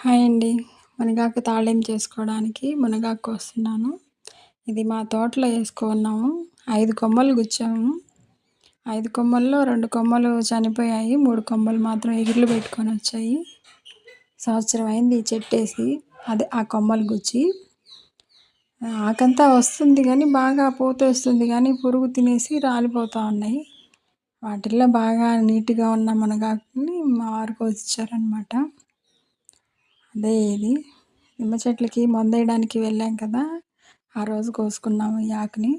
Hi అండి. మునగాకు తాళింపు చేసుకోవడానికి మునగాకు కోస్తున్నాను. ఇది మా తోటలో ఏసుకున్నాము. 5 కొమ్మలు గుచ్చాము. 5 కొమ్మల్లో 2 కొమ్మలు చనిపోయాయి. 3 కొమ్మలు మాత్రం ఎగుర్లు పెట్టుకొనొచ్చాయి. సంవత్సరం అయింది ఈ చెట్టేసి. అదే ఆ కొమ్మలు గుచ్చి. ఆకంతా వస్తుంది గానీ బాగా పూతొస్తుంది గానీ పురుగు తినేసి రాలిపోతా ఉన్నాయి. వాటిల్లో బాగా నీట్‌గా ఉన్న మునగాకుని మా వారు కోసిచ్చారనమాట. అదే ఇది. నిమ్మ చెట్లకి మందేయడానికి వెళ్ళాం కదా! ఆ రోజు కోసుకున్నాము ఈ ఆకుని.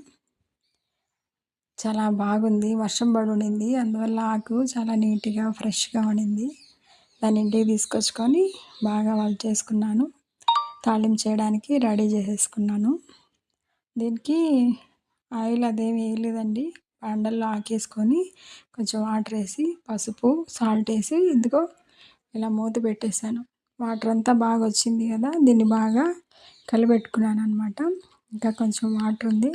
చాలా బాగుంది. వర్షం పడి ఉండింది. అందువల్ల ఆకు చాలా నీట్‌గా, ఫ్రెష్‌గా ఉండింది. దాన్ని ఇంటికి తీసుకొచ్చుకొని బాగా చేసుకున్నాను. తాళింపు చేయడానికి రెడీ చేసేసుకున్నాను. దీనికి ఆయిల్ అదేమి వేయలేదండి. బాండల్లో ఆకేసుకొని కొంచెం వాటర్ వేసి, పసుపు, సాల్ట్ వేసి ఇదిగో ఇలా మూత పెట్టేసాను. వాటర్ అంతా బాగా వచ్చింది కదా! దీన్ని బాగా కలిపెట్టుకున్నాననమాట. ఇంకా కొంచెం వాటర్ ఉంది.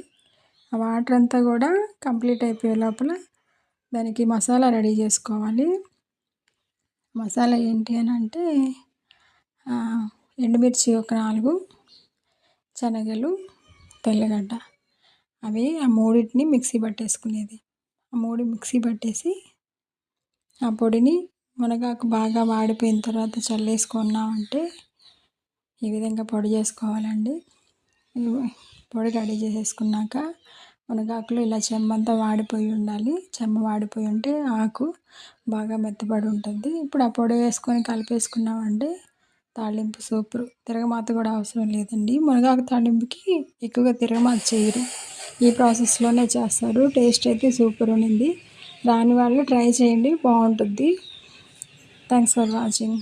ఆ వాటర్ అంతా కూడా కంప్లీట్ అయిపోయే లోపల దానికి మసాలా రెడీ చేసుకోవాలి. మసాలా ఏంటి అని అంటే ఎండుమిర్చి ఒక 4, శనగలు, తెల్లగడ్డ అవి ఆ మూడింటిని మిక్సీ పట్టేసుకునేది. ఆ 3 మిక్సీ పట్టేసి ఆ పొడిని మునగాకు బాగా వాడిపోయిన తర్వాత చల్లేసుకున్నామంటే ఈ విధంగా పొడి చేసుకోవాలండి. పొడి రెడీ చేసేసుకున్నాక మునగాకులో ఇలా చెమ్మంతా వాడిపోయి ఉండాలి. చెమ్మ వాడిపోయి ఉంటే ఆకు బాగా మెత్తబడి ఉంటుంది. ఇప్పుడు ఆ పొడి వేసుకొని కలిపేసుకున్నామంటే తాళింపు సూపరు. తిరగమాత కూడా అవసరం లేదండి. మునగాకు తాళింపుకి ఎక్కువగా తిరగమాత చేయరు. ఈ ప్రాసెస్లోనే చేస్తారు. టేస్ట్ అయితే సూపర్ ఉండింది. రాని వాళ్ళు ట్రై చేయండి, బాగుంటుంది. Thanks for watching.